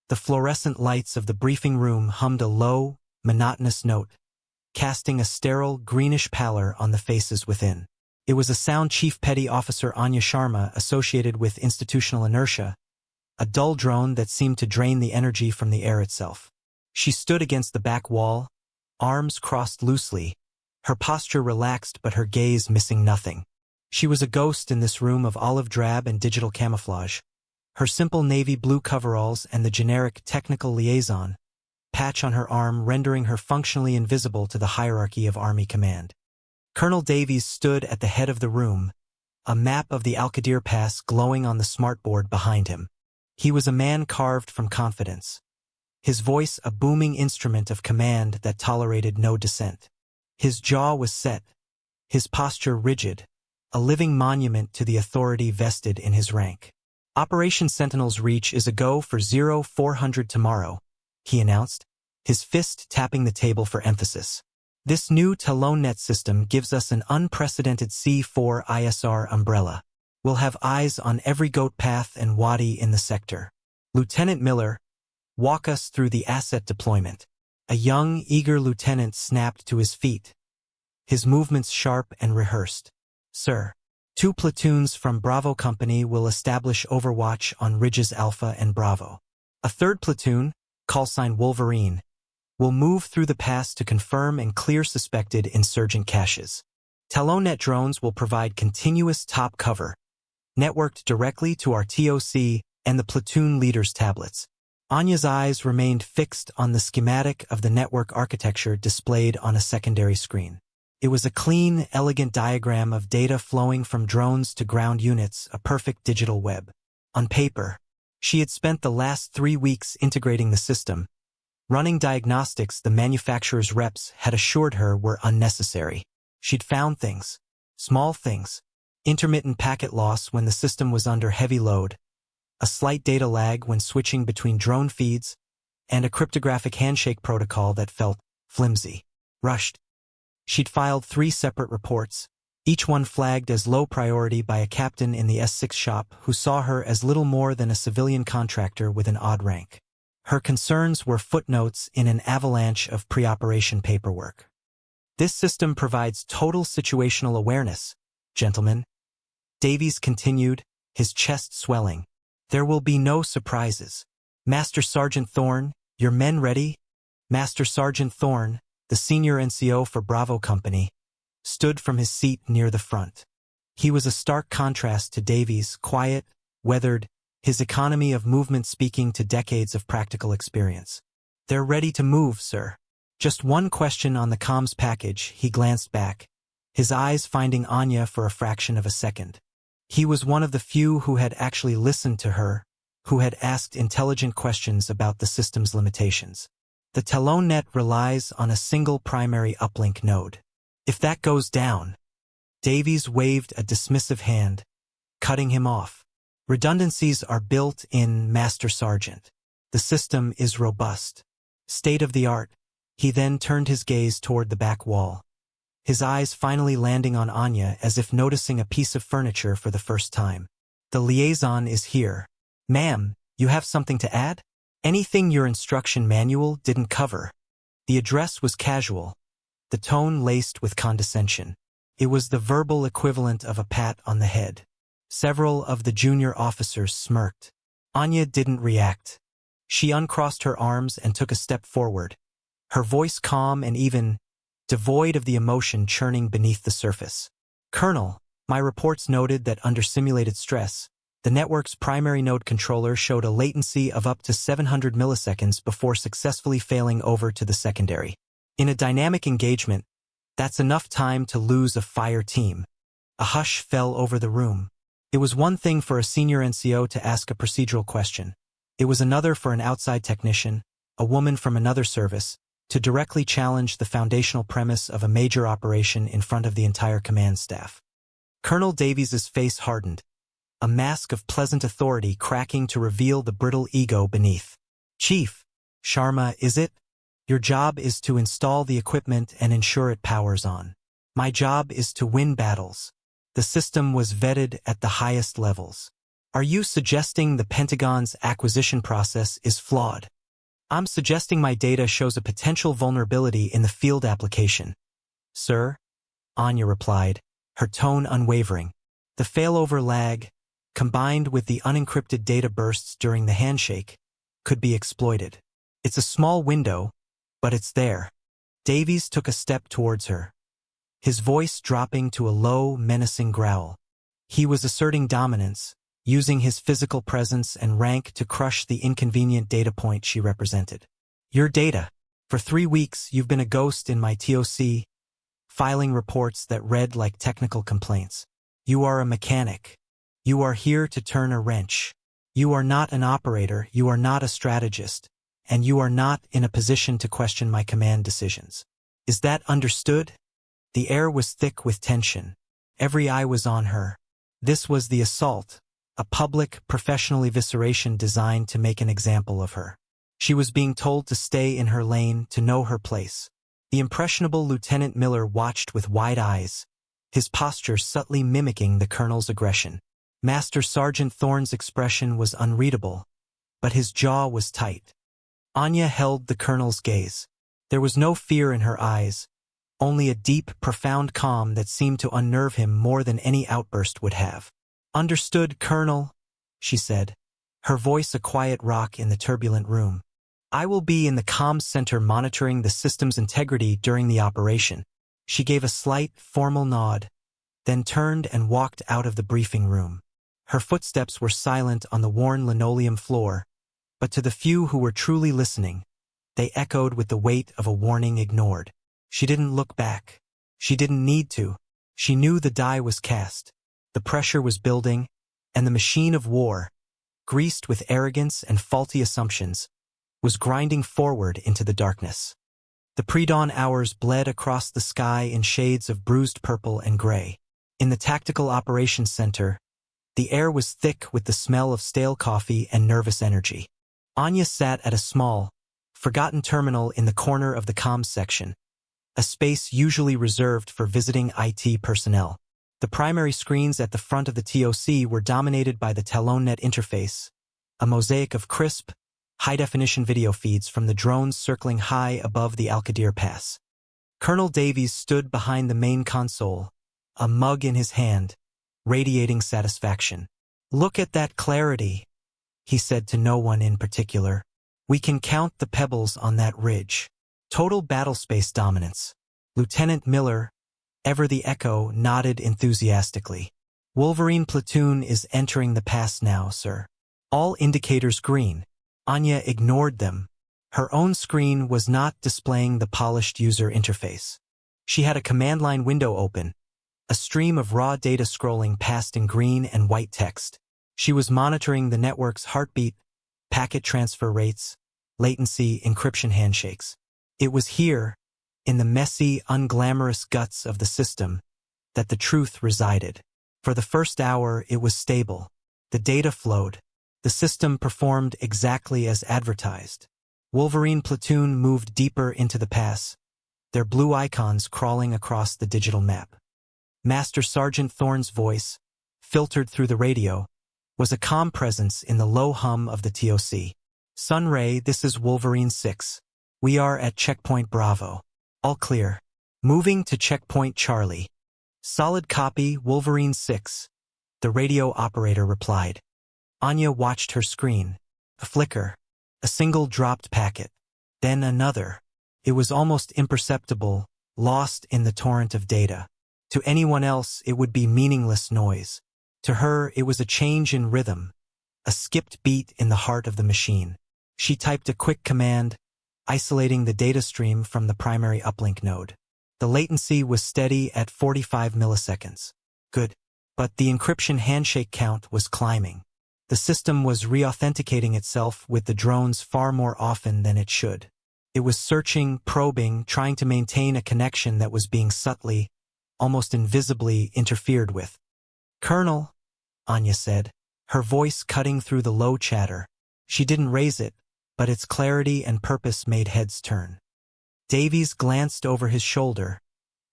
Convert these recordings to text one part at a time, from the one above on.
The fluorescent lights of the briefing room hummed a low, monotonous note, casting a sterile, greenish pallor on the faces within. It was a sound Chief Petty Officer Anya Sharma associated with institutional inertia, a dull drone that seemed to drain the energy from the air itself. She stood against the back wall, arms crossed loosely, her posture relaxed but her gaze missing nothing. She was a ghost in this room of olive drab and digital camouflage. Her simple navy blue coveralls and the generic technical liaison patch on her arm rendering her functionally invisible to the hierarchy of Army command. Colonel Davies stood at the head of the room, a map of the Al-Qadir Pass glowing on the smartboard behind him. He was a man carved from confidence, his voice a booming instrument of command that tolerated no dissent. His jaw was set, his posture rigid, a living monument to the authority vested in his rank. Operation Sentinel's reach is a go for 0400 tomorrow, he announced, his fist tapping the table for emphasis. This new TalonNet system gives us an unprecedented C4 ISR umbrella. We'll have eyes on every goat path and wadi in the sector. Lieutenant Miller, walk us through the asset deployment. A young, eager lieutenant snapped to his feet, his movements sharp and rehearsed. Sir, 2 platoons from Bravo Company will establish overwatch on Ridges Alpha and Bravo. A 3rd platoon, callsign Wolverine, will move through the pass to confirm and clear suspected insurgent caches. TalonNet drones will provide continuous top cover, networked directly to our TOC and the platoon leader's tablets. Anya's eyes remained fixed on the schematic of the network architecture displayed on a secondary screen. It was a clean, elegant diagram of data flowing from drones to ground units, a perfect digital web. On paper, she had spent the last 3 weeks integrating the system, running diagnostics the manufacturer's reps had assured her were unnecessary. She'd found things, small things, intermittent packet loss when the system was under heavy load, a slight data lag when switching between drone feeds, and a cryptographic handshake protocol that felt flimsy, rushed. She'd filed 3 separate reports, each one flagged as low priority by a captain in the S6 shop who saw her as little more than a civilian contractor with an odd rank. Her concerns were footnotes in an avalanche of pre-operation paperwork. This system provides total situational awareness, gentlemen. Davies continued, his chest swelling. There will be no surprises. Master Sergeant Thorne, your men ready? Master Sergeant Thorne, the senior NCO for Bravo Company, stood from his seat near the front. He was a stark contrast to Davies' quiet, weathered, his economy of movement speaking to decades of practical experience. They're ready to move, sir. Just one question on the comms package, he glanced back, his eyes finding Anya for a fraction of a second. He was one of the few who had actually listened to her, who had asked intelligent questions about the system's limitations. The TalonNet relies on a single primary uplink node. If that goes down, Davies waved a dismissive hand, cutting him off. Redundancies are built in, Master Sergeant. The system is robust, state-of-the-art. He then turned his gaze toward the back wall, his eyes finally landing on Anya as if noticing a piece of furniture for the first time. The liaison is here. Ma'am, you have something to add? Anything your instruction manual didn't cover? The address was casual, the tone laced with condescension. It was the verbal equivalent of a pat on the head. Several of the junior officers smirked. Anya didn't react. She uncrossed her arms and took a step forward, her voice calm and even, devoid of the emotion churning beneath the surface. Colonel, my reports noted that under simulated stress, the network's primary node controller showed a latency of up to 700 milliseconds before successfully failing over to the secondary. In a dynamic engagement, that's enough time to lose a fire team. A hush fell over the room. It was one thing for a senior NCO to ask a procedural question. It was another for an outside technician, a woman from another service, to directly challenge the foundational premise of a major operation in front of the entire command staff. Colonel Davies's face hardened, a mask of pleasant authority cracking to reveal the brittle ego beneath. Chief, Sharma, is it? Your job is to install the equipment and ensure it powers on. My job is to win battles. The system was vetted at the highest levels. Are you suggesting the Pentagon's acquisition process is flawed? I'm suggesting my data shows a potential vulnerability in the field application. Sir, Anya replied, her tone unwavering. The failover lag, combined with the unencrypted data bursts during the handshake, could be exploited. It's a small window, but it's there. Davies took a step towards her, his voice dropping to a low, menacing growl. He was asserting dominance, using his physical presence and rank to crush the inconvenient data point she represented. Your data. For 3 weeks, you've been a ghost in my TOC, filing reports that read like technical complaints. You are a mechanic. You are here to turn a wrench. You are not an operator, you are not a strategist, and you are not in a position to question my command decisions. Is that understood? The air was thick with tension. Every eye was on her. This was the assault, a public, professional evisceration designed to make an example of her. She was being told to stay in her lane, to know her place. The impressionable Lieutenant Miller watched with wide eyes, his posture subtly mimicking the colonel's aggression. Master Sergeant Thorne's expression was unreadable, but his jaw was tight. Anya held the colonel's gaze. There was no fear in her eyes, only a deep, profound calm that seemed to unnerve him more than any outburst would have. Understood, Colonel, she said, her voice a quiet rock in the turbulent room. I will be in the comms center monitoring the system's integrity during the operation. She gave a slight, formal nod, then turned and walked out of the briefing room. Her footsteps were silent on the worn linoleum floor, but to the few who were truly listening, they echoed with the weight of a warning ignored. She didn't look back. She didn't need to. She knew the die was cast. The pressure was building, and the machine of war, greased with arrogance and faulty assumptions, was grinding forward into the darkness. The pre-dawn hours bled across the sky in shades of bruised purple and gray. In the Tactical Operations Center, the air was thick with the smell of stale coffee and nervous energy. Anya sat at a small, forgotten terminal in the corner of the comms section, a space usually reserved for visiting IT personnel. The primary screens at the front of the TOC were dominated by the TalonNet interface, a mosaic of crisp, high-definition video feeds from the drones circling high above the Al-Qadir Pass. Colonel Davies stood behind the main console, a mug in his hand, radiating satisfaction. Look at that clarity, he said to no one in particular. We can count the pebbles on that ridge. Total battlespace dominance. Lieutenant Miller, ever the echo, nodded enthusiastically. Wolverine platoon is entering the pass now, sir. All indicators green. Anya ignored them. Her own screen was not displaying the polished user interface. She had a command line window open, a stream of raw data scrolling past in green and white text. She was monitoring the network's heartbeat, packet transfer rates, latency, encryption handshakes. It was here, in the messy, unglamorous guts of the system, that the truth resided. For the first hour, it was stable. The data flowed. The system performed exactly as advertised. Wolverine platoon moved deeper into the pass, their blue icons crawling across the digital map. Master Sergeant Thorne's voice, filtered through the radio, was a calm presence in the low hum of the TOC. Sunray, this is Wolverine 6. We are at Checkpoint Bravo. All clear. Moving to Checkpoint Charlie. Solid copy, Wolverine 6. The radio operator replied. Anya watched her screen. A flicker. A single dropped packet. Then another. It was almost imperceptible, lost in the torrent of data. To anyone else, it would be meaningless noise. To her, it was a change in rhythm, a skipped beat in the heart of the machine. She typed a quick command, isolating the data stream from the primary uplink node. The latency was steady at 45 milliseconds. Good. But the encryption handshake count was climbing. The system was re-authenticating itself with the drones far more often than it should. It was searching, probing, trying to maintain a connection that was being subtly, almost invisibly, interfered with. Colonel, Anya said, her voice cutting through the low chatter. She didn't raise it, but its clarity and purpose made heads turn. Davies glanced over his shoulder,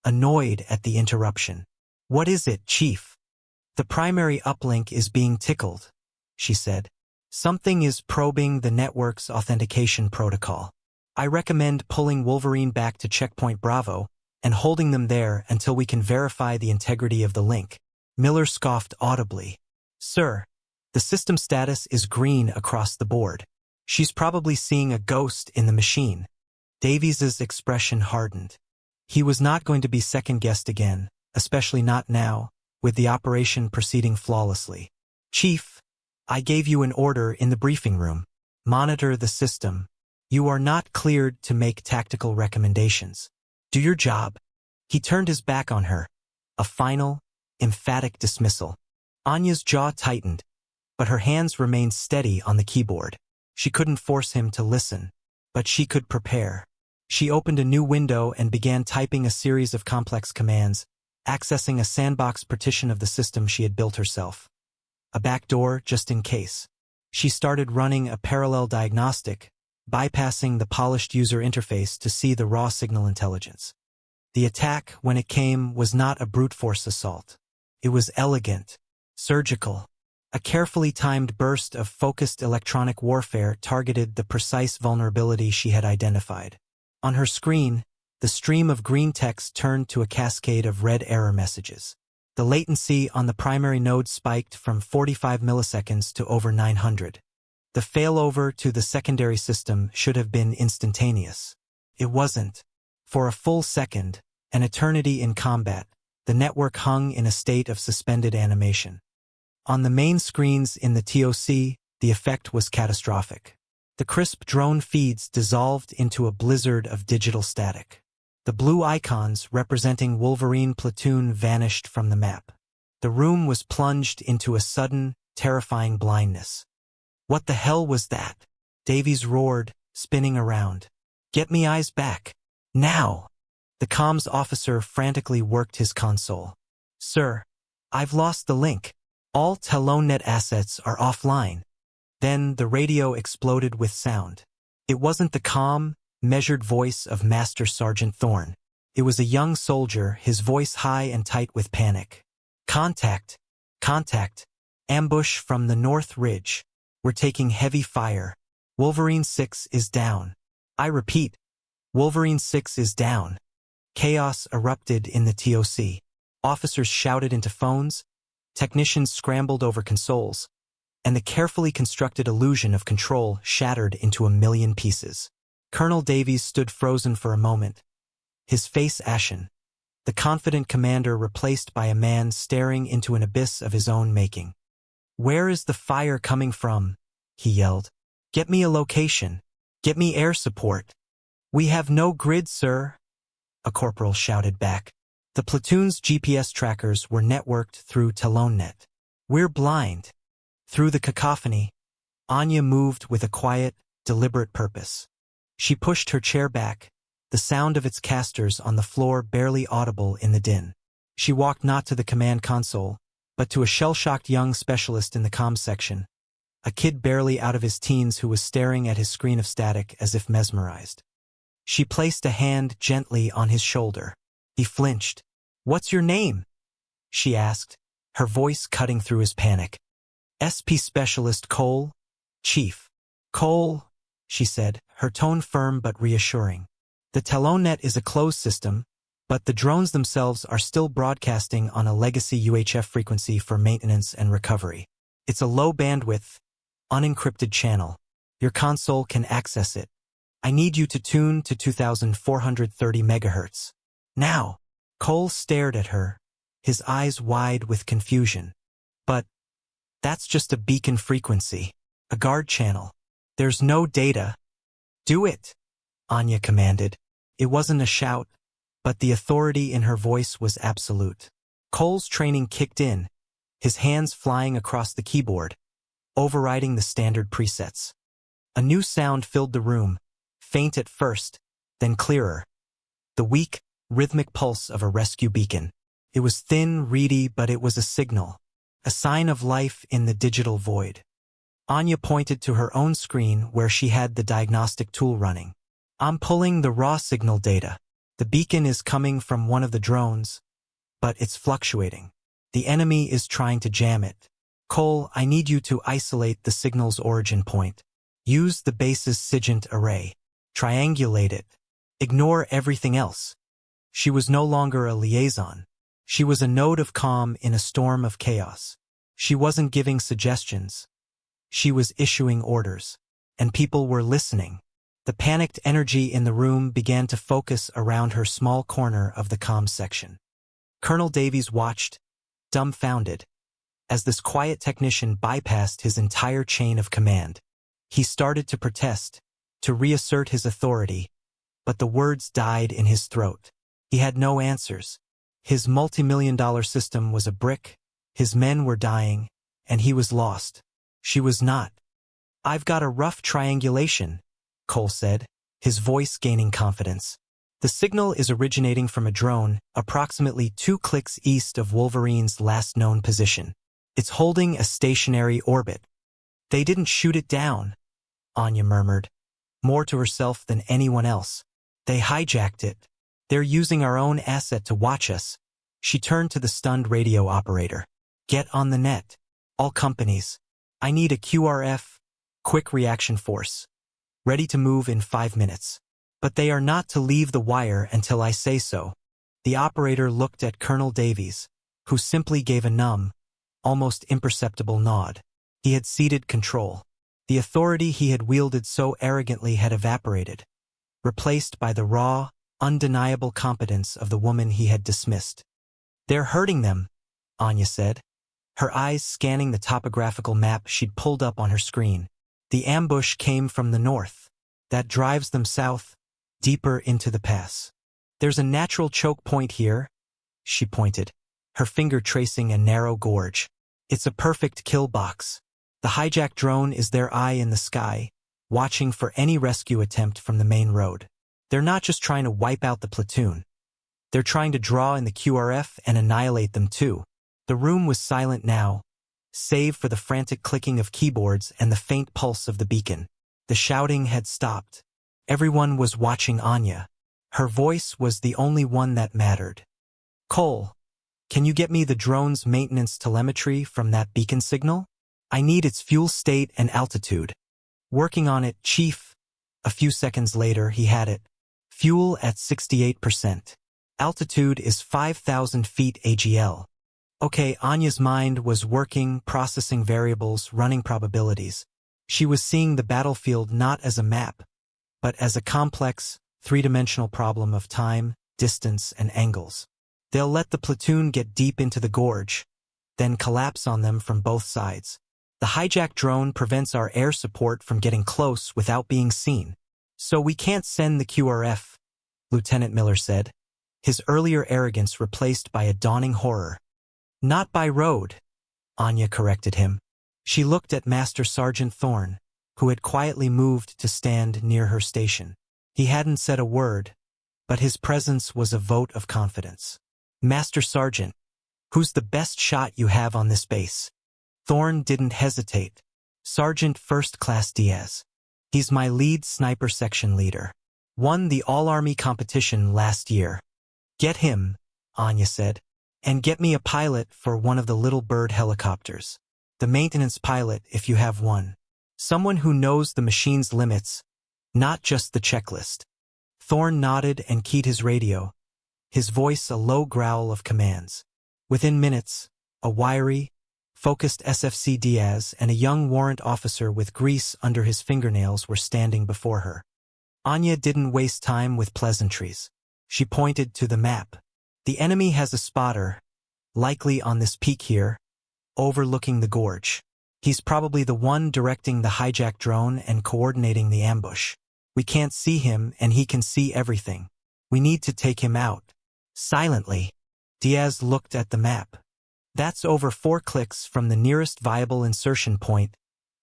annoyed at the interruption. What is it, Chief? The primary uplink is being tickled. she said. Something is probing the network's authentication protocol. I recommend pulling Wolverine back to Checkpoint Bravo and holding them there until we can verify the integrity of the link. Miller scoffed audibly. Sir, the system status is green across the board. She's probably seeing a ghost in the machine. Davies's expression hardened. He was not going to be second-guessed again, especially not now, with the operation proceeding flawlessly. Chief, I gave you an order in the briefing room. Monitor the system. You are not cleared to make tactical recommendations. Do your job. He turned his back on her. A final, emphatic dismissal. Anya's jaw tightened, but her hands remained steady on the keyboard. She couldn't force him to listen, but she could prepare. She opened a new window and began typing a series of complex commands, accessing a sandbox partition of the system she had built herself. A backdoor just in case. She started running a parallel diagnostic, bypassing the polished user interface to see the raw signal intelligence. The attack, when it came, was not a brute force assault. It was elegant, surgical. A carefully timed burst of focused electronic warfare targeted the precise vulnerability she had identified. On her screen, the stream of green text turned to a cascade of red error messages. The latency on the primary node spiked from 45 milliseconds to over 900. The failover to the secondary system should have been instantaneous. It wasn't. For a full second, an eternity in combat, the network hung in a state of suspended animation. On the main screens in the TOC, the effect was catastrophic. The crisp drone feeds dissolved into a blizzard of digital static. The blue icons representing Wolverine platoon vanished from the map. The room was plunged into a sudden, terrifying blindness. What the hell was that? Davies roared, spinning around. Get me eyes back. Now! The comms officer frantically worked his console. Sir, I've lost the link. All TelonNet assets are offline. Then the radio exploded with sound. It wasn't the calm, measured voice of Master Sergeant Thorne. It was a young soldier, his voice high and tight with panic. Contact! Contact! Ambush from the North Ridge. We're taking heavy fire. Wolverine 6 is down. I repeat, Wolverine 6 is down. Chaos erupted in the TOC. Officers shouted into phones, technicians scrambled over consoles, and the carefully constructed illusion of control shattered into a million pieces. Colonel Davies stood frozen for a moment, his face ashen, the confident commander replaced by a man staring into an abyss of his own making. Where is the fire coming from? He yelled. Get me a location. Get me air support. We have no grid, sir, a corporal shouted back. The platoon's GPS trackers were networked through TelonNet. We're blind. Through the cacophony, Anya moved with a quiet, deliberate purpose. She pushed her chair back, the sound of its casters on the floor barely audible in the din. She walked not to the command console, but to a shell-shocked young specialist in the comms section, a kid barely out of his teens who was staring at his screen of static as if mesmerized. She placed a hand gently on his shoulder. He flinched. What's your name? She asked, her voice cutting through his panic. SP Specialist Cole? Chief. Cole, she said, her tone firm but reassuring. The TelonNet is a closed system, but the drones themselves are still broadcasting on a legacy UHF frequency for maintenance and recovery. It's a low-bandwidth, unencrypted channel. Your console can access it. I need you to tune to 2430 megahertz. Now! Cole stared at her, his eyes wide with confusion. But that's just a beacon frequency, a guard channel. There's no data. Do it, Anya commanded. It wasn't a shout, but the authority in her voice was absolute. Cole's training kicked in, his hands flying across the keyboard, overriding the standard presets. A new sound filled the room, faint at first, then clearer. The weak, rhythmic pulse of a rescue beacon. It was thin, reedy, but it was a signal, a sign of life in the digital void. Anya pointed to her own screen where she had the diagnostic tool running. I'm pulling the raw signal data. The beacon is coming from one of the drones, but it's fluctuating. The enemy is trying to jam it. Cole, I need you to isolate the signal's origin point. Use the base's SIGINT array. Triangulate it. Ignore everything else. She was no longer a liaison. She was a node of calm in a storm of chaos. She wasn't giving suggestions. She was issuing orders. And people were listening. The panicked energy in the room began to focus around her small corner of the comms section. Colonel Davies watched, dumbfounded, as this quiet technician bypassed his entire chain of command. He started to protest, to reassert his authority, but the words died in his throat. He had no answers. His multi-million-dollar system was a brick, his men were dying, and he was lost. She was not. I've got a rough triangulation, Cole said, his voice gaining confidence. The signal is originating from a drone approximately 2 clicks east of Wolverine's last known position. It's holding a stationary orbit. They didn't shoot it down, Anya murmured, more to herself than anyone else. They hijacked it. They're using our own asset to watch us. She turned to the stunned radio operator. Get on the net. All companies. I need a QRF, quick reaction force. Ready to move in 5 minutes. But they are not to leave the wire until I say so. The operator looked at Colonel Davies, who simply gave a numb, almost imperceptible nod. He had ceded control. The authority he had wielded so arrogantly had evaporated, replaced by the raw, undeniable competence of the woman he had dismissed. They're hurting them, Anya said, her eyes scanning the topographical map she'd pulled up on her screen. The ambush came from the north. That drives them south, deeper into the pass. There's a natural choke point here, she pointed, her finger tracing a narrow gorge. It's a perfect kill box. The hijacked drone is their eye in the sky, watching for any rescue attempt from the main road. They're not just trying to wipe out the platoon. They're trying to draw in the QRF and annihilate them too. The room was silent now, save for the frantic clicking of keyboards and the faint pulse of the beacon. The shouting had stopped. Everyone was watching Anya. Her voice was the only one that mattered. Cole, can you get me the drone's maintenance telemetry from that beacon signal? I need its fuel state and altitude. Working on it, Chief. A few seconds later, he had it. Fuel at 68%. Altitude is 5,000 feet AGL. Okay, Anya's mind was working, processing variables, running probabilities. She was seeing the battlefield not as a map, but as a complex, three-dimensional problem of time, distance, and angles. They'll let the platoon get deep into the gorge, then collapse on them from both sides. The hijacked drone prevents our air support from getting close without being seen. So we can't send the QRF, Lieutenant Miller said, his earlier arrogance replaced by a dawning horror. Not by road, Anya corrected him. She looked at Master Sergeant Thorne, who had quietly moved to stand near her station. He hadn't said a word, but his presence was a vote of confidence. Master Sergeant, who's the best shot you have on this base? Thorne didn't hesitate. Sergeant First Class Diaz. He's my lead sniper section leader. Won the all-army competition last year. Get him, Anya said, and get me a pilot for one of the Little Bird helicopters. The maintenance pilot, if you have one. Someone who knows the machine's limits, not just the checklist. Thorne nodded and keyed his radio, his voice a low growl of commands. Within minutes, a wiry, focused SFC Diaz and a young warrant officer with grease under his fingernails were standing before her. Anya didn't waste time with pleasantries. She pointed to the map. The enemy has a spotter, likely on this peak here, overlooking the gorge. He's probably the one directing the hijacked drone and coordinating the ambush. We can't see him and he can see everything. We need to take him out. Silently. Diaz looked at the map. That's over 4 clicks from the nearest viable insertion point,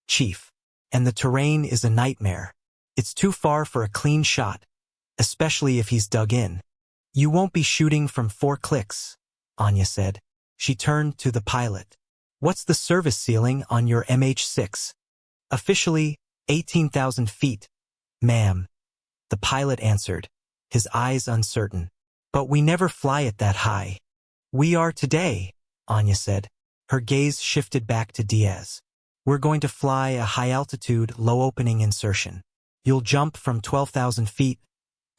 Chief. And the terrain is a nightmare. It's too far for a clean shot, especially if he's dug in. You won't be shooting from 4 clicks, Anya said. She turned to the pilot. What's the service ceiling on your MH6? Officially, 18,000 feet, ma'am. The pilot answered, his eyes uncertain. But we never fly it that high. We are today, Anya said, Her gaze shifted back to Diaz. We're going to fly a high-altitude, low-opening insertion. You'll jump from 12,000 feet,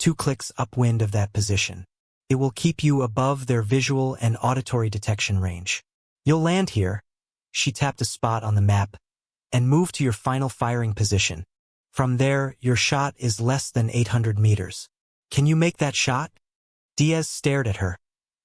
2 clicks upwind of that position. It will keep you above their visual and auditory detection range. You'll land here, she tapped a spot on the map, and move to your final firing position. From there, your shot is less than 800 meters. Can you make that shot? Diaz stared at her,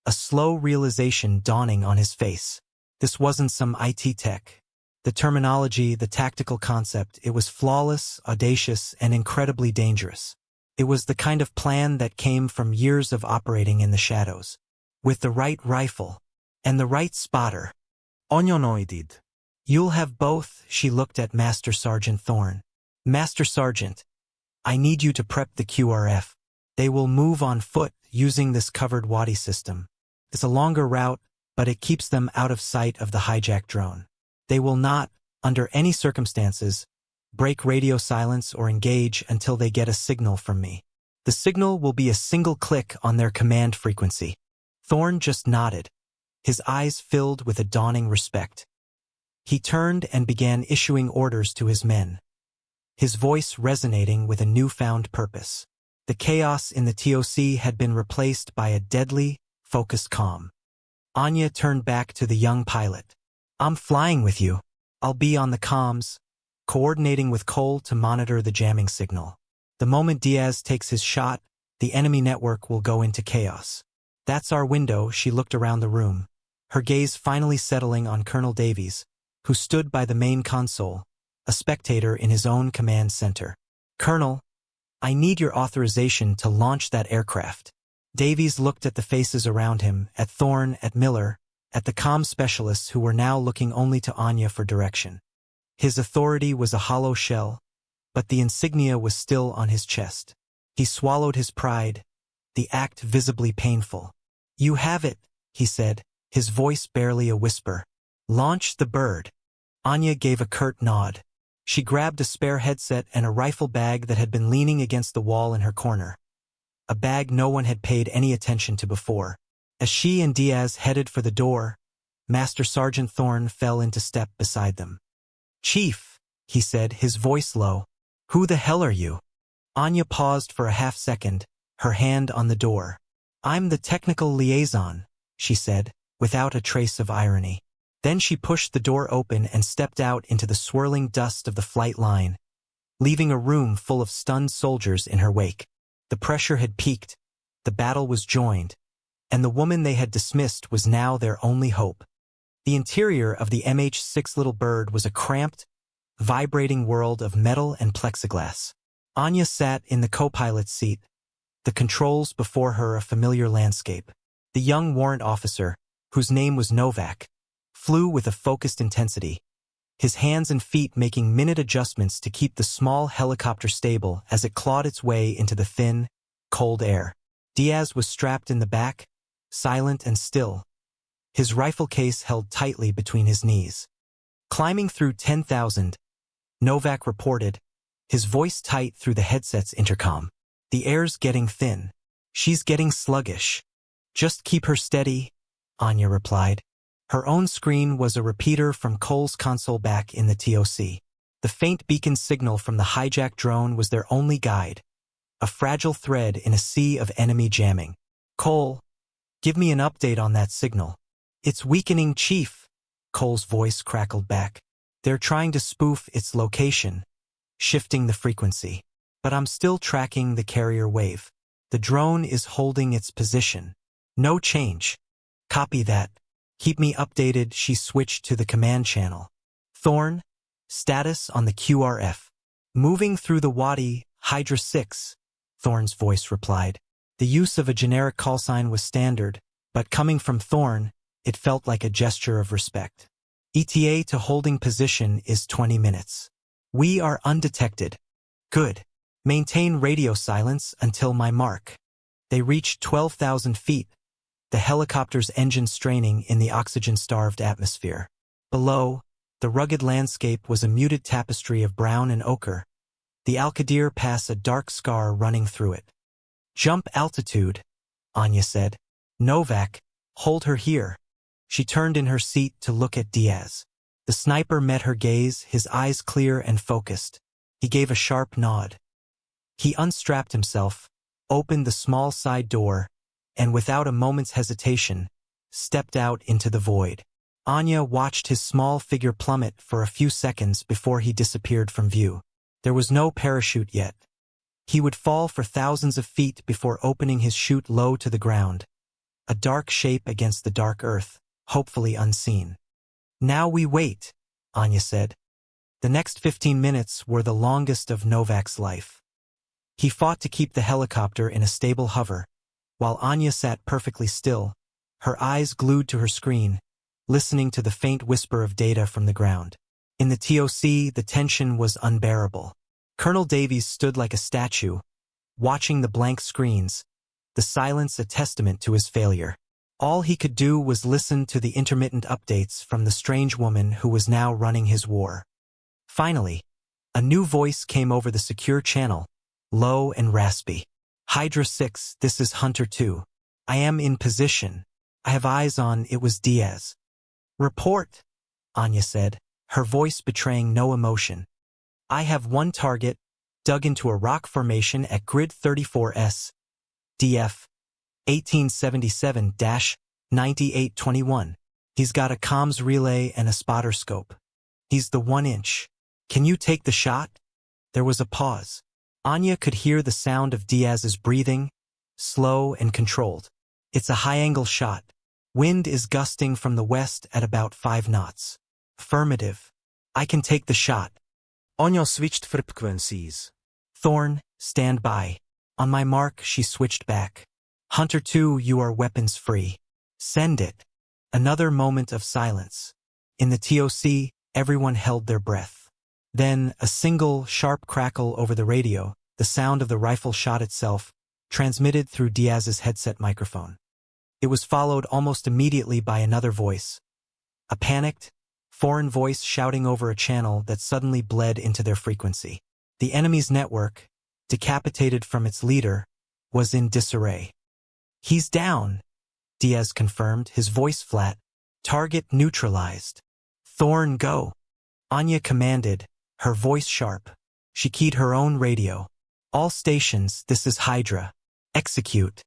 a slow realization dawning on his face. This wasn't some IT tech. The terminology, the tactical concept, it was flawless, audacious, and incredibly dangerous. It was the kind of plan that came from years of operating in the shadows. With the right rifle and the right spotter. Onyonoidid. You'll have both, she looked at Master Sergeant Thorne. Master Sergeant, I need you to prep the QRF. They will move on foot using this covered wadi system. It's a longer route, but it keeps them out of sight of the hijack drone. They will not, under any circumstances, break radio silence or engage until they get a signal from me. The signal will be a single click on their command frequency. Thorne just nodded, his eyes filled with a dawning respect. He turned and began issuing orders to his men, his voice resonating with a newfound purpose. The chaos in the TOC had been replaced by a deadly, focused calm. Anya turned back to the young pilot. I'm flying with you. I'll be on the comms, coordinating with Cole to monitor the jamming signal. The moment Diaz takes his shot, the enemy network will go into chaos. That's our window, she looked around the room, her gaze finally settling on Colonel Davies, who stood by the main console, a spectator in his own command center. Colonel, I need your authorization to launch that aircraft. Davies looked at the faces around him, at Thorne, at Miller, at the comm specialists who were now looking only to Anya for direction. His authority was a hollow shell, but the insignia was still on his chest. He swallowed his pride, the act visibly painful. You have it, he said, his voice barely a whisper. Launch the bird. Anya gave a curt nod. She grabbed a spare headset and a rifle bag that had been leaning against the wall in her corner. A bag no one had paid any attention to before. As she and Diaz headed for the door, Master Sergeant Thorne fell into step beside them. Chief, he said, his voice low. Who the hell are you? Anya paused for a half-second, her hand on the door. I'm the technical liaison, she said, without a trace of irony. Then she pushed the door open and stepped out into the swirling dust of the flight line, leaving a room full of stunned soldiers in her wake. The pressure had peaked, the battle was joined, and the woman they had dismissed was now their only hope. The interior of the MH6 Little Bird was a cramped, vibrating world of metal and plexiglass. Anya sat in the co-pilot's seat, the controls before her a familiar landscape. The young warrant officer, whose name was Novak, flew with a focused intensity, his hands and feet making minute adjustments to keep the small helicopter stable as it clawed its way into the thin, cold air. Diaz was strapped in the back, silent and still, his rifle case held tightly between his knees. Climbing through 10,000, Novak reported, his voice tight through the headset's intercom. The air's getting thin. She's getting sluggish. Just keep her steady, Anya replied. Her own screen was a repeater from Cole's console back in the TOC. The faint beacon signal from the hijack drone was their only guide, a fragile thread in a sea of enemy jamming. Cole, give me an update on that signal. It's weakening, Chief, Cole's voice crackled back. They're trying to spoof its location, shifting the frequency. But I'm still tracking the carrier wave. The drone is holding its position. No change. Copy that. Keep me updated. She switched to the command channel. Thorne, status on the QRF. Moving through the Wadi, Hydra 6, Thorne's voice replied. The use of a generic callsign was standard, but coming from Thorne, it felt like a gesture of respect. ETA to holding position is 20 minutes. We are undetected. Good. Maintain radio silence until my mark. They reached 12,000 feet, the helicopter's engine straining in the oxygen-starved atmosphere. Below, the rugged landscape was a muted tapestry of brown and ochre, the Al-Qadir Pass a dark scar running through it. Jump altitude, Anya said. Novak, hold her here. She turned in her seat to look at Diaz. The sniper met her gaze, his eyes clear and focused. He gave a sharp nod. He unstrapped himself, opened the small side door, and without a moment's hesitation, stepped out into the void. Anya watched his small figure plummet for a few seconds before he disappeared from view. There was no parachute yet. He would fall for thousands of feet before opening his chute low to the ground, a dark shape against the dark earth, hopefully unseen. "Now we wait," Anya said. The next 15 minutes were the longest of Novak's life. He fought to keep the helicopter in a stable hover, while Anya sat perfectly still, her eyes glued to her screen, listening to the faint whisper of data from the ground. In the TOC, the tension was unbearable. Colonel Davies stood like a statue, watching the blank screens, the silence a testament to his failure. All he could do was listen to the intermittent updates from the strange woman who was now running his war. Finally, a new voice came over the secure channel, low and raspy. "Hydra 6, this is Hunter 2. I am in position. I have eyes on." It was Diaz. "Report," Anya said, her voice betraying no emotion. "I have one target, dug into a rock formation at grid 34S, DF 1877-9821. He's got a comms relay and a spotter scope. He's the 1-inch. Can you take the shot?" There was a pause. Anya could hear the sound of Diaz's breathing, slow and controlled. "It's a high-angle shot. Wind is gusting from the west at about 5 knots. Affirmative. I can take the shot." Anya switched frequencies. "Thorn, stand by." On my mark, she switched back. "Hunter 2, you are weapons free. Send it." Another moment of silence. In the TOC, everyone held their breath. Then, a single, sharp crackle over the radio, the sound of the rifle shot itself, transmitted through Diaz's headset microphone. It was followed almost immediately by another voice. A panicked, foreign voice shouting over a channel that suddenly bled into their frequency. The enemy's network, decapitated from its leader, was in disarray. "He's down," Diaz confirmed, his voice flat. "Target neutralized." "Thorn, go," Anya commanded, her voice sharp. She keyed her own radio. "All stations, this is Hydra. Execute."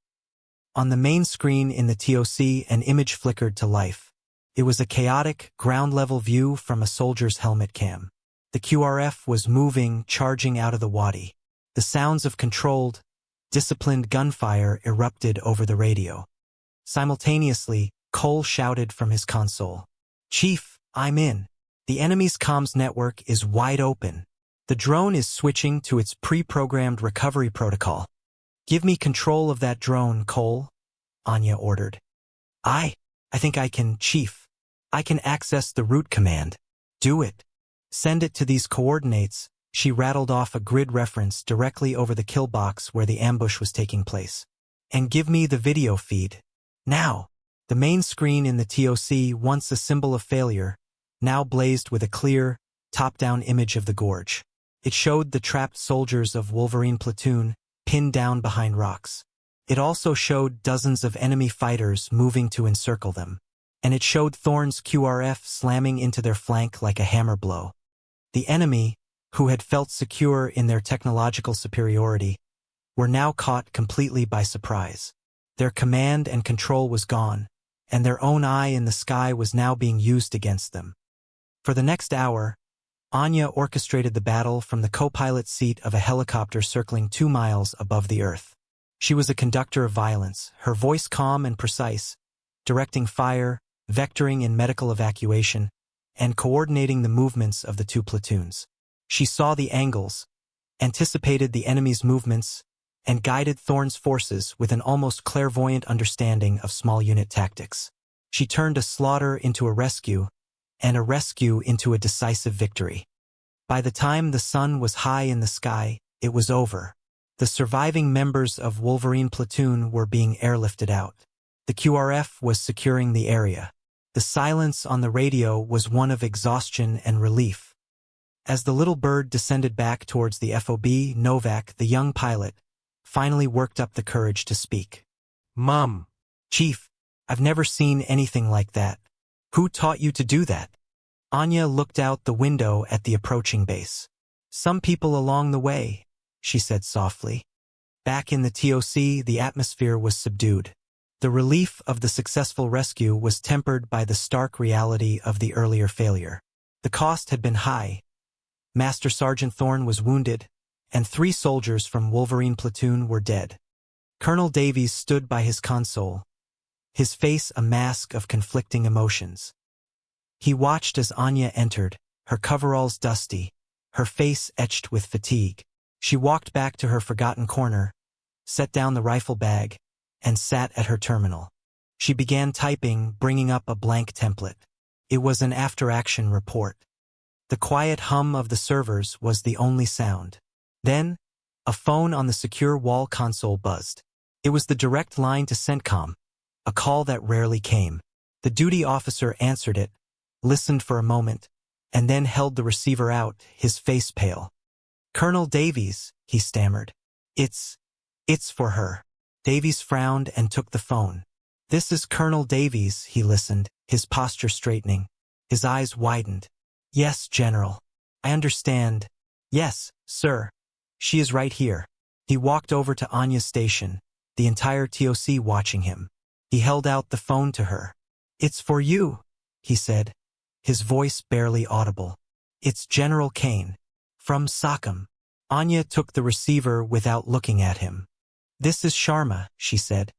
On the main screen in the TOC, an image flickered to life. It was a chaotic, ground-level view from a soldier's helmet cam. The QRF was moving, charging out of the wadi. The sounds of controlled, disciplined gunfire erupted over the radio. Simultaneously, Cole shouted from his console. "Chief, I'm in. The enemy's comms network is wide open. The drone is switching to its pre-programmed recovery protocol." "Give me control of that drone, Cole," Anya ordered. I think I can, Chief. I can access the route command." "Do it. Send it to these coordinates." She rattled off a grid reference directly over the kill box where the ambush was taking place. "And give me the video feed. Now." The main screen in the TOC, once a symbol of failure, now blazed with a clear, top-down image of the gorge. It showed the trapped soldiers of Wolverine platoon, pinned down behind rocks. It also showed dozens of enemy fighters moving to encircle them. And it showed Thorn's QRF slamming into their flank like a hammer blow. The enemy, who had felt secure in their technological superiority, were now caught completely by surprise. Their command and control was gone, and their own eye in the sky was now being used against them. For the next hour, Anya orchestrated the battle from the co-pilot seat of a helicopter circling 2 miles above the earth. She was a conductor of violence, her voice calm and precise, directing fire, vectoring in medical evacuation, and coordinating the movements of the 2 platoons. She saw the angles, anticipated the enemy's movements, and guided Thorn's forces with an almost clairvoyant understanding of small unit tactics. She turned a slaughter into a rescue, and a rescue into a decisive victory. By the time the sun was high in the sky, it was over. The surviving members of Wolverine platoon were being airlifted out. The QRF was securing the area. The silence on the radio was one of exhaustion and relief. As the little bird descended back towards the FOB, Novak, the young pilot, finally worked up the courage to speak. "Mom." "Chief, I've never seen anything like that." Who taught you to do that? Anya looked out the window at the approaching base. Some people along the way, she said softly. Back in the TOC, the atmosphere was subdued. The relief of the successful rescue was tempered by the stark reality of the earlier failure. The cost had been high. Master Sergeant Thorne was wounded, and 3 soldiers from Wolverine platoon were dead. Colonel Davies stood by his console, his face a mask of conflicting emotions. He watched as Anya entered, her coveralls dusty, her face etched with fatigue. She walked back to her forgotten corner, set down the rifle bag, and sat at her terminal. She began typing, bringing up a blank template. It was an after-action report. The quiet hum of the servers was the only sound. Then, a phone on the secure wall console buzzed. It was the direct line to CENTCOM, a call that rarely came. The duty officer answered it, listened for a moment, and then held the receiver out, his face pale. "Colonel Davies," he stammered. It's for her." Davies frowned and took the phone. "This is Colonel Davies," he listened, his posture straightening. His eyes widened. "Yes, General. I understand. Yes, sir. She is right here." He walked over to Anya's station, the entire TOC watching him. He held out the phone to her. "It's for you," he said, his voice barely audible. "It's General Kane. From SOCOM." Anya took the receiver without looking at him. "This is Sharma," she said.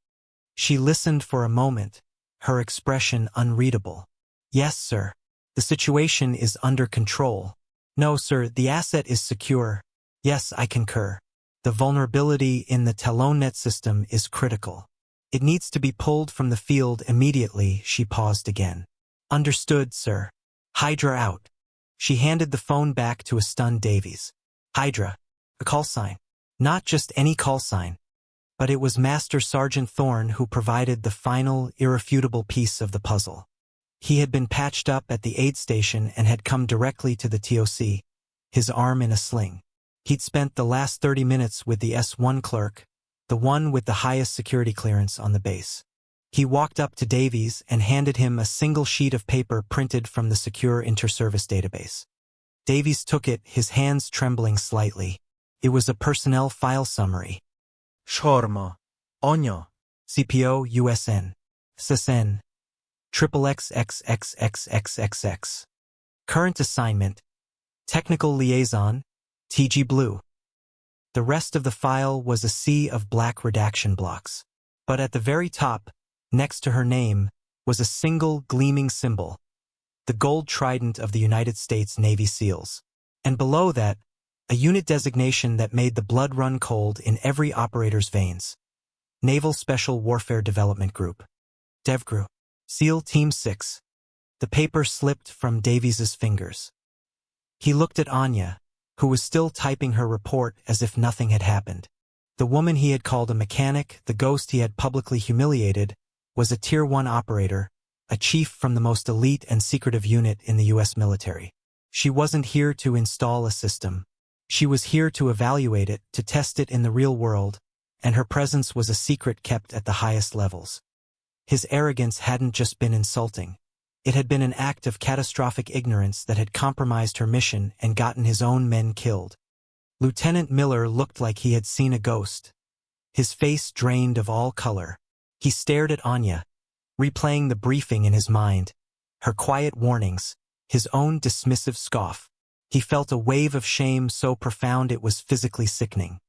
She listened for a moment, her expression unreadable. "Yes, sir. The situation is under control." "No, sir, the asset is secure." "Yes, I concur. The vulnerability in the Talonnet system is critical. It needs to be pulled from the field immediately." She paused again. "Understood, sir. Hydra out." She handed the phone back to a stunned Davies. Hydra. A call sign. Not just any call sign. But it was Master Sergeant Thorne who provided the final, irrefutable piece of the puzzle. He had been patched up at the aid station and had come directly to the TOC, his arm in a sling. He'd spent the last 30 minutes with the S1 clerk, the one with the highest security clearance on the base. He walked up to Davies and handed him a single sheet of paper printed from the secure inter-service database. Davies took it, his hands trembling slightly. It was a personnel file summary. Sharma. Anya. CPO USN. SSN. XXXXXXXX. Current assignment. Technical liaison. TG Blue. The rest of the file was a sea of black redaction blocks. But at the very top, next to her name, was a single gleaming symbol. The gold trident of the United States Navy SEALs. And below that, a unit designation that made the blood run cold in every operator's veins. Naval Special Warfare Development Group. DevGru. SEAL Team 6. The paper slipped from Davies's fingers. He looked at Anya, who was still typing her report as if nothing had happened. The woman he had called a mechanic, the ghost he had publicly humiliated, was a Tier 1 operator, a chief from the most elite and secretive unit in the U.S. military. She wasn't here to install a system. She was here to evaluate it, to test it in the real world, and her presence was a secret kept at the highest levels. His arrogance hadn't just been insulting. It had been an act of catastrophic ignorance that had compromised her mission and gotten his own men killed. Lieutenant Miller looked like he had seen a ghost. His face drained of all color. He stared at Anya, replaying the briefing in his mind, her quiet warnings, his own dismissive scoff. He felt a wave of shame so profound it was physically sickening.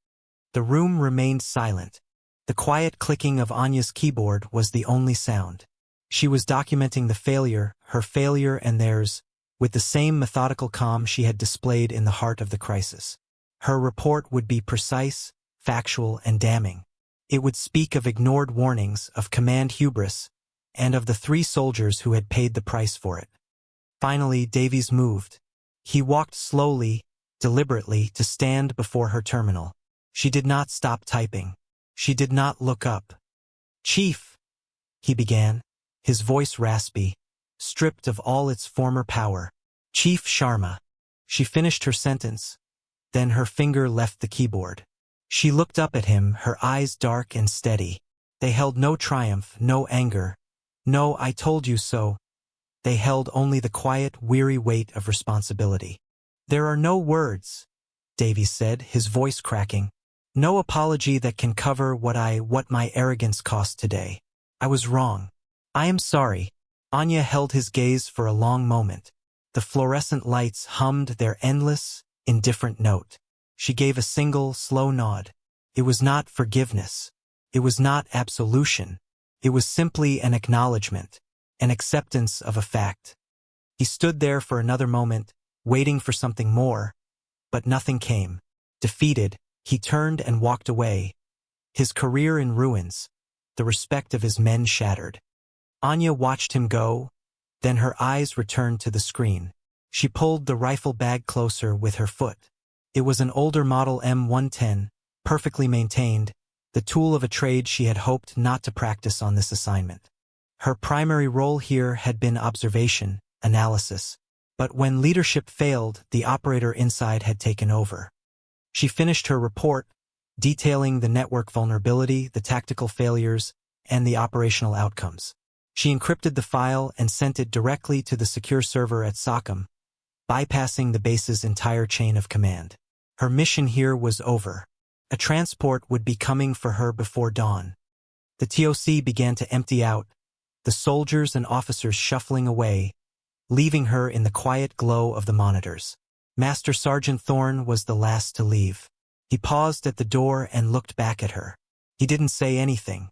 The room remained silent. The quiet clicking of Anya's keyboard was the only sound. She was documenting the failure, her failure and theirs, with the same methodical calm she had displayed in the heart of the crisis. Her report would be precise, factual, and damning. It would speak of ignored warnings, of command hubris, and of the 3 soldiers who had paid the price for it. Finally, Davies moved. He walked slowly, deliberately, to stand before her terminal. She did not stop typing. She did not look up. "Chief," he began, his voice raspy, stripped of all its former power. "Chief Sharma." She finished her sentence. Then her finger left the keyboard. She looked up at him, her eyes dark and steady. They held no triumph, no anger. No "I told you so." They held only the quiet, weary weight of responsibility. "There are no words," Davies said, his voice cracking. "No apology that can cover what my arrogance cost today. I was wrong. I am sorry." Anya held his gaze for a long moment. The fluorescent lights hummed their endless, indifferent note. She gave a single, slow nod. It was not forgiveness. It was not absolution. It was simply an acknowledgement, an acceptance of a fact. He stood there for another moment, waiting for something more, but nothing came. Defeated, he turned and walked away, his career in ruins, the respect of his men shattered. Anya watched him go, then her eyes returned to the screen. She pulled the rifle bag closer with her foot. It was an older model M110, perfectly maintained, the tool of a trade she had hoped not to practice on this assignment. Her primary role here had been observation, analysis, but when leadership failed, the operator inside had taken over. She finished her report, detailing the network vulnerability, the tactical failures, and the operational outcomes. She encrypted the file and sent it directly to the secure server at Sockham, bypassing the base's entire chain of command. Her mission here was over. A transport would be coming for her before dawn. The TOC began to empty out, the soldiers and officers shuffling away, leaving her in the quiet glow of the monitors. Master Sergeant Thorne was the last to leave. He paused at the door and looked back at her. He didn't say anything.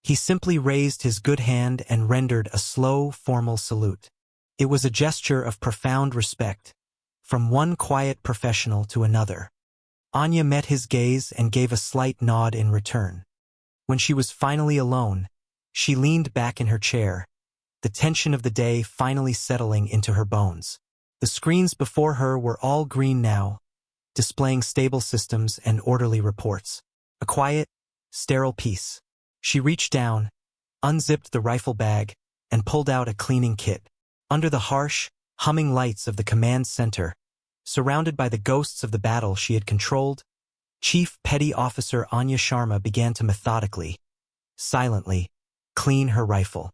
He simply raised his good hand and rendered a slow, formal salute. It was a gesture of profound respect, from one quiet professional to another. Anya met his gaze and gave a slight nod in return. When she was finally alone, she leaned back in her chair, the tension of the day finally settling into her bones. The screens before her were all green now, displaying stable systems and orderly reports. A quiet, sterile peace. She reached down, unzipped the rifle bag, and pulled out a cleaning kit. Under the harsh, humming lights of the command center, surrounded by the ghosts of the battle she had controlled, Chief Petty Officer Anya Sharma began to methodically, silently, clean her rifle.